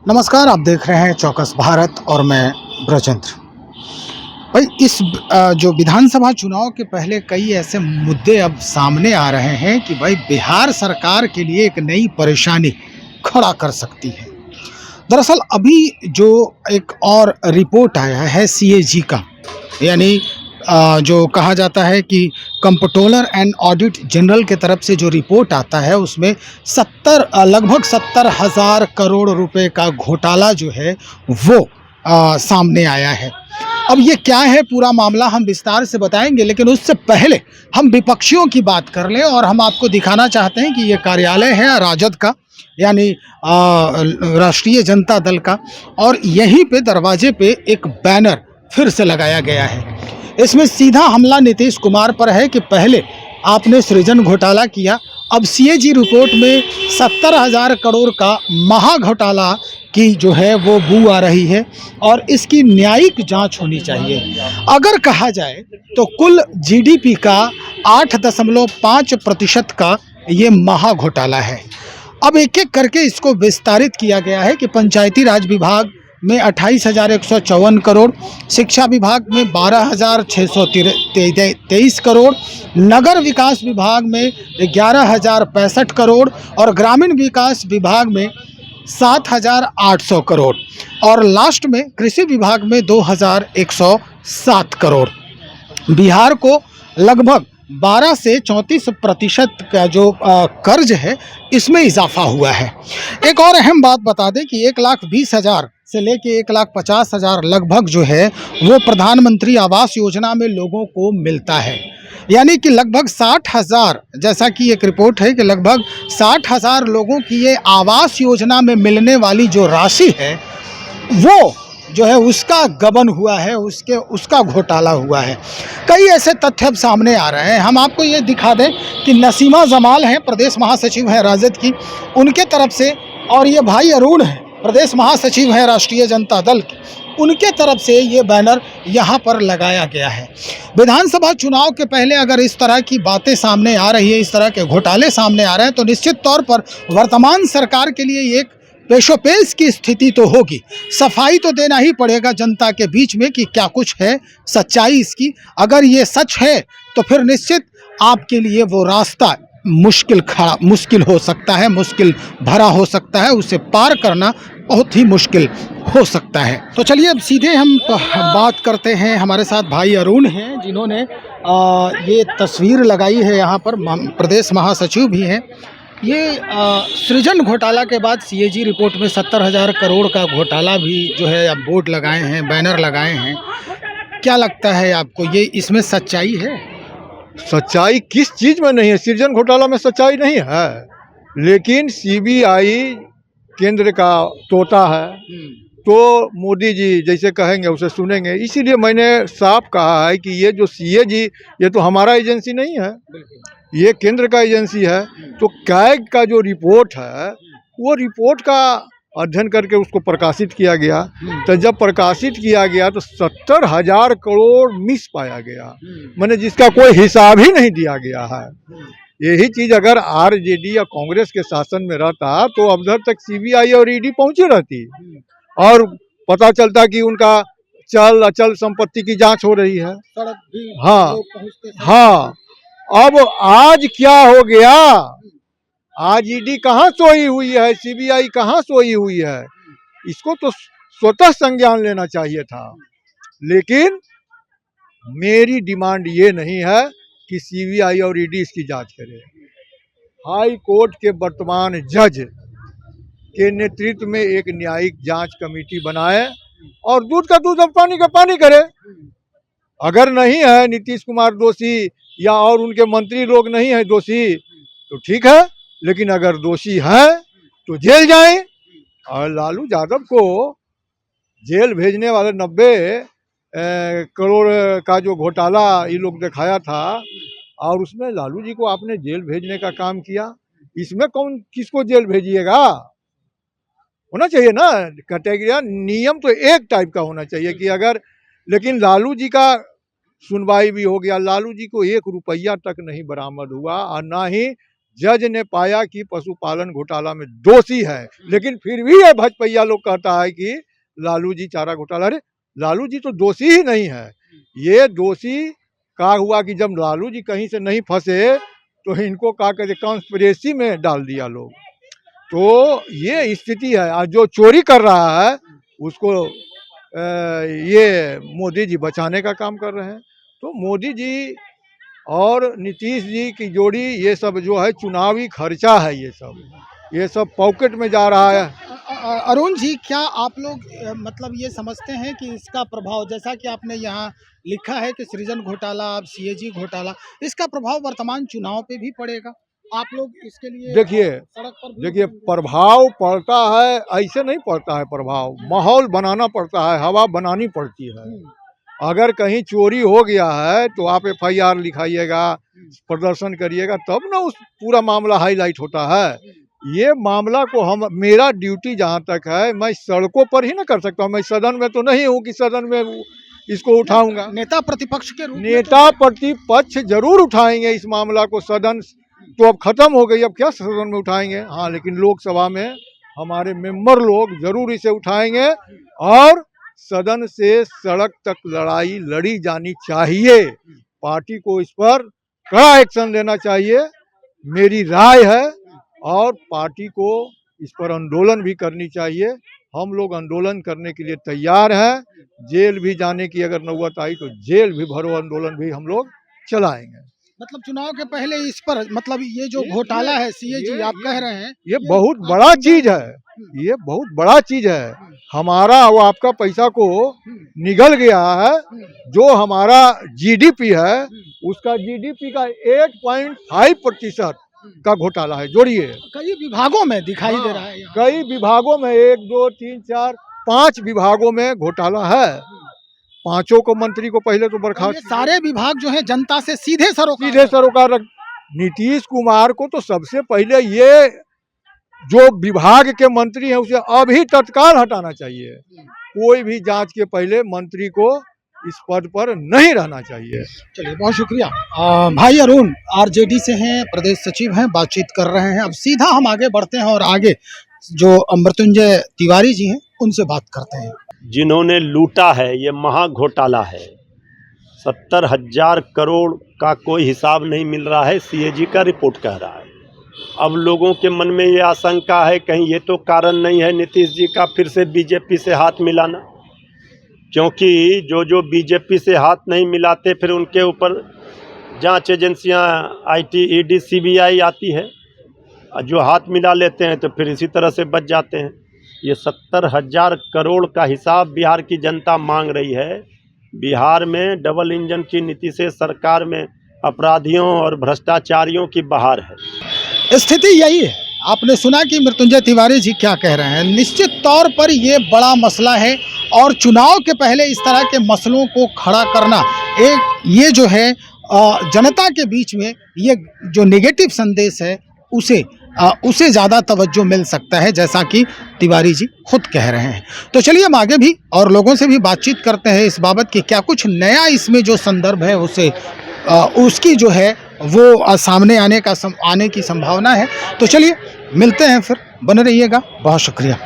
नमस्कार, आप देख रहे हैं चौकस भारत और मैं ब्रजेंद्र। भाई जो विधानसभा चुनाव के पहले कई ऐसे मुद्दे अब सामने आ रहे हैं कि भाई बिहार सरकार के लिए एक नई परेशानी खड़ा कर सकती है। दरअसल अभी जो एक और रिपोर्ट आया है सीएजी का, यानी जो कहा जाता है कि कंप्ट्रोलर एंड ऑडिट जनरल के तरफ से जो रिपोर्ट आता है उसमें लगभग 70,000 करोड़ रुपए का घोटाला जो है वो सामने आया है। अब ये क्या है पूरा मामला हम विस्तार से बताएंगे, लेकिन उससे पहले हम विपक्षियों की बात कर लें और हम आपको दिखाना चाहते हैं कि ये कार्यालय है राजद का, यानी राष्ट्रीय जनता दल का, और यहीं पे दरवाजे पे एक बैनर फिर से लगाया गया है। इसमें सीधा हमला नीतीश कुमार पर है कि पहले आपने सृजन घोटाला किया, अब सीएजी रिपोर्ट में 70,000 करोड़ का महा घोटाला की जो है वो बू आ रही है और इसकी न्यायिक जांच होनी चाहिए। अगर कहा जाए तो कुल जीडीपी का 8.5% का ये महा घोटाला है। अब एक एक करके इसको विस्तारित किया गया है कि पंचायती राज विभाग में 28,154 करोड़, शिक्षा विभाग में 12,623 करोड़, नगर विकास विभाग में 11,065 करोड़ और ग्रामीण विकास विभाग में 7,800 करोड़ और लास्ट में कृषि विभाग में 2,107 करोड़। बिहार को लगभग 12 से 34% का जो कर्ज है इसमें इजाफा हुआ है। एक और अहम बात बता दें कि 1,20,000 से लेके 1,50,000 लगभग जो है वो प्रधानमंत्री आवास योजना में लोगों को मिलता है, यानी कि लगभग 60,000, जैसा कि एक रिपोर्ट है कि लगभग 60,000 लोगों की ये आवास योजना में मिलने वाली जो राशि है वो जो है उसका गबन हुआ है, उसका घोटाला हुआ है। कई ऐसे तथ्य अब सामने आ रहे हैं। हम आपको ये दिखा दें कि नसीमा जमाल हैं, प्रदेश महासचिव हैं राजद की, उनके तरफ से, और ये भाई अरुण हैं, प्रदेश महासचिव हैं राष्ट्रीय जनता दल की, उनके तरफ से ये बैनर यहाँ पर लगाया गया है। विधानसभा चुनाव के पहले अगर इस तरह की बातें सामने आ रही है, इस तरह के घोटाले सामने आ रहे हैं, तो निश्चित तौर पर वर्तमान सरकार के लिए एक पेशोपेश की स्थिति तो होगी। सफाई तो देना ही पड़ेगा जनता के बीच में कि क्या कुछ है सच्चाई इसकी। अगर ये सच है तो फिर निश्चित आपके लिए वो रास्ता मुश्किल हो सकता है, मुश्किल भरा हो सकता है, उसे पार करना बहुत ही मुश्किल हो सकता है। तो चलिए अब सीधे हम बात करते हैं। हमारे साथ भाई अरुण हैं जिन्होंने ये तस्वीर लगाई है, यहाँ पर प्रदेश महासचिव भी हैं। ये सृजन घोटाला के बाद सीएजी रिपोर्ट में 70,000 करोड़ का घोटाला भी जो है अब बोर्ड लगाए हैं, बैनर लगाए हैं। क्या लगता है आपको, ये इसमें सच्चाई है? सच्चाई किस चीज में नहीं है? सृजन घोटाला में सच्चाई नहीं है, लेकिन सीबीआई केंद्र का तोता है, तो मोदी जी जैसे कहेंगे उसे सुनेंगे। इसीलिए मैंने साफ कहा है कि ये जो सीएजी, ये तो हमारा एजेंसी नहीं है, ये केंद्र का एजेंसी है। तो कैग का जो रिपोर्ट है वो रिपोर्ट का अध्ययन करके उसको प्रकाशित किया गया। तो जब प्रकाशित किया गया तो 70,000 करोड़ मिस पाया गया, मैंने जिसका कोई हिसाब ही नहीं दिया गया है। यही चीज़ अगर आरजेडी या कांग्रेस के शासन में रहता तो अब तक सीबीआई और ईडी पहुंची रहती और पता चलता कि उनका चल अचल संपत्ति की जांच हो रही है। हाँ। अब आज क्या हो गया? आज ईडी कहाँ सोई हुई है, सीबीआई कहाँ सोई हुई है? इसको तो स्वतः संज्ञान लेना चाहिए था। लेकिन मेरी डिमांड ये नहीं है कि सीबीआई और ईडी इसकी जांच करे। हाई कोर्ट के वर्तमान जज के नेतृत्व में एक न्यायिक जांच कमेटी बनाए और दूध का दूध और पानी का पानी करे। अगर नहीं है नीतीश कुमार दोषी या और उनके मंत्री लोग नहीं है दोषी तो ठीक है, लेकिन अगर दोषी है तो जेल जाएं। और लालू यादव को जेल भेजने वाले 90 करोड़ का जो घोटाला ये लोग दिखाया था और उसमें लालू जी को आपने जेल भेजने का काम किया, इसमें कौन किसको जेल भेजिएगा? होना चाहिए ना कैटेगरी, नियम तो एक टाइप का होना चाहिए कि अगर, लेकिन लालू जी का सुनवाई भी हो गया, लालू जी को 1 रुपया तक नहीं बरामद हुआ और ना ही जज ने पाया कि पशुपालन घोटाला में दोषी है, लेकिन फिर भी ये भजपैया लोग कहता है कि लालू जी चारा घोटाला। अरे लालू जी तो दोषी ही नहीं है। ये दोषी का हुआ कि जब लालू जी कहीं से नहीं फंसे तो इनको क्या कहते कॉन्स्पिरेसी में डाल दिया लोग। तो ये स्थिति है। आज जो चोरी कर रहा है उसको ये मोदी जी बचाने का काम कर रहे हैं। तो मोदी जी और नीतीश जी की जोड़ी, ये सब जो है चुनावी खर्चा है, ये सब पॉकेट में जा रहा है। अरुण जी, क्या आप लोग मतलब ये समझते हैं कि इसका प्रभाव, जैसा कि आपने यहाँ लिखा है कि सृजन घोटाला, अब सीएजी घोटाला, इसका प्रभाव वर्तमान चुनाव पे भी पड़ेगा? आप लोग इसके लिए सड़क पर देखिए प्रभाव पड़ता है, ऐसे नहीं पड़ता है प्रभाव, माहौल बनाना पड़ता है, हवा बनानी पड़ती है। अगर कहीं चोरी हो गया है तो आप FIR लिखाइएगा, प्रदर्शन करिएगा, तब ना उस पूरा मामला हाईलाइट होता है। ये मामला को मेरा ड्यूटी जहाँ तक है, मैं सड़कों पर ही ना कर सकता हूँ। मैं सदन में तो नहीं हूँ कि सदन में इसको उठाऊंगा। नेता प्रतिपक्ष के रूप में नेता प्रतिपक्ष जरूर उठाएंगे इस मामला को। सदन तो अब खत्म हो गई, अब क्या सदन में उठाएंगे? हाँ, लेकिन लोकसभा में हमारे मेंबर लोग जरूर इसे उठाएंगे और सदन से सड़क तक लड़ाई लड़ी जानी चाहिए। पार्टी को इस पर कड़ा एक्शन लेना चाहिए, मेरी राय है। और पार्टी को इस पर आंदोलन भी करनी चाहिए। हम लोग आंदोलन करने के लिए तैयार हैं। जेल भी जाने की अगर नौबत आई तो जेल भी भरो आंदोलन भी हम लोग चलाएंगे। मतलब चुनाव के पहले इस पर, मतलब ये जो घोटाला है सीएजी आप कह रहे हैं, ये बहुत बड़ा चीज है। ये बहुत बड़ा चीज है। हमारा वो आपका पैसा को निगल गया है। जो हमारा GDP है उसका GDP का 8.5% का घोटाला है। जोड़िए, कई विभागों में दिखाई दे रहा है। कई विभागों में 1 2 3 4 5 विभागों में घोटाला है। पांचों को मंत्री को पहले तो बर्खास्त। सारे विभाग जो है जनता से सीधे सरोकार। नीतीश कुमार को तो सबसे पहले ये जो विभाग के मंत्री हैं उसे अभी तत्काल हटाना चाहिए। कोई भी जांच के पहले मंत्री को इस पद पर नहीं रहना चाहिए। चलिए, बहुत शुक्रिया। भाई अरुण RJD से हैं, प्रदेश सचिव हैं, बातचीत कर रहे हैं। अब सीधा हम आगे बढ़ते हैं और आगे जो मृत्युंजय तिवारी जी हैं उनसे बात करते हैं। जिन्होंने लूटा है, ये महा घोटाला है। 70,000 करोड़ का कोई हिसाब नहीं मिल रहा है, CAG का रिपोर्ट कह रहा है। अब लोगों के मन में ये आशंका है कहीं ये तो कारण नहीं है नीतीश जी का फिर से बीजेपी से हाथ मिलाना, क्योंकि जो बीजेपी से हाथ नहीं मिलाते फिर उनके ऊपर जांच एजेंसियां IT ED CBI आती है, जो हाथ मिला लेते हैं तो फिर इसी तरह से बच जाते हैं। ये 70,000 करोड़ का हिसाब बिहार की जनता मांग रही है। बिहार में डबल इंजन की नीति से सरकार में अपराधियों और भ्रष्टाचारियों की बहार है। स्थिति यही है। आपने सुना कि मृत्युंजय तिवारी जी क्या कह रहे हैं। निश्चित तौर पर ये बड़ा मसला है और चुनाव के पहले इस तरह के मसलों को खड़ा करना, एक ये जो है जनता के बीच में ये जो नेगेटिव संदेश है उसे ज़्यादा तवज्जो मिल सकता है, जैसा कि तिवारी जी खुद कह रहे हैं। तो चलिए हम आगे भी और लोगों से भी बातचीत करते हैं इस बाबत कि क्या कुछ नया इसमें जो संदर्भ है उसकी जो है वो सामने आने की संभावना है। तो चलिए मिलते हैं, फिर बने रहिएगा। बहुत शुक्रिया।